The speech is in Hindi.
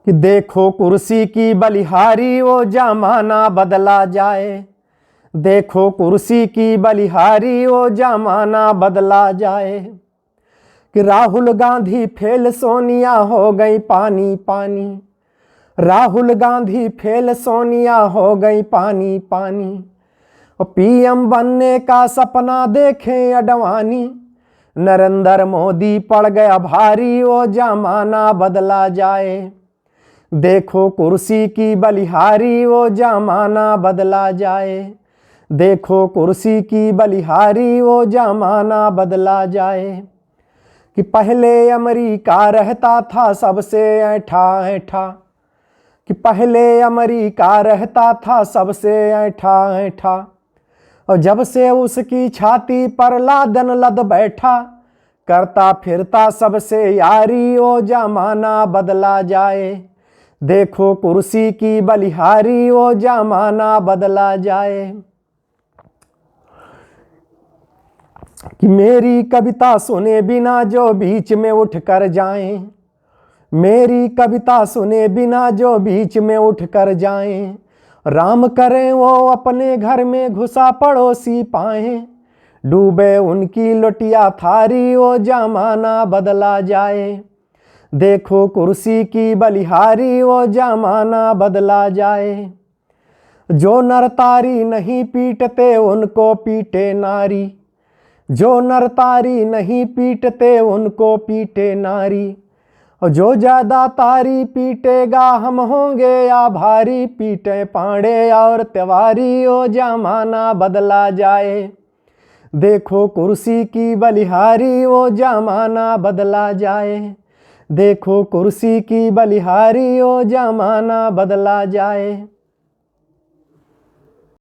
कि देखो कुर्सी की बलिहारी वो जमाना बदला जाए। देखो कुर्सी की बलिहारी वो जमाना बदला जाए। कि राहुल गांधी फेल सोनिया हो गई पानी पानी। राहुल गांधी फेल सोनिया हो गई पानी पानी। और पीएम बनने का सपना देखें अडवाणी। नरेंद्र मोदी पड़ गया भारी वो जमाना बदला जाए। देखो कुर्सी की बलिहारी वो जमाना बदला जाए। देखो कुर्सी की बलिहारी वो जमाना बदला जाए। कि पहले अमेरिका रहता था सबसे ऐठा ऐठा। कि पहले अमेरिका रहता था सबसे ऐठा ऐठा। और जब से उसकी छाती पर लादन लद बैठा। करता फिरता सबसे यारी वो जमाना बदला जाए। देखो कुर्सी की बलिहारी वो जमाना बदला जाए। कि मेरी कविता सुने बिना जो बीच में उठ कर जाएं। मेरी कविता सुने बिना जो बीच में उठ कर जाएं। राम करें वो अपने घर में घुसा पड़ोसी पाएं। डूबे उनकी लोटिया थारी वो जमाना बदला जाए। देखो कुर्सी की बलिहारी वो जमाना बदला जाए। जो नरतारी नहीं पीटते उनको पीटे नारी। जो नरतारी नहीं पीटते उनको पीटे नारी। और जो ज्यादा तारी पीटेगा हम होंगे आभारी। पीटे पांडे और तिवारी वो जमाना बदला जाए। देखो कुर्सी की बलिहारी वो जमाना बदला जाए। देखो कुर्सी की बलिहारी वो जमाना बदला जाए।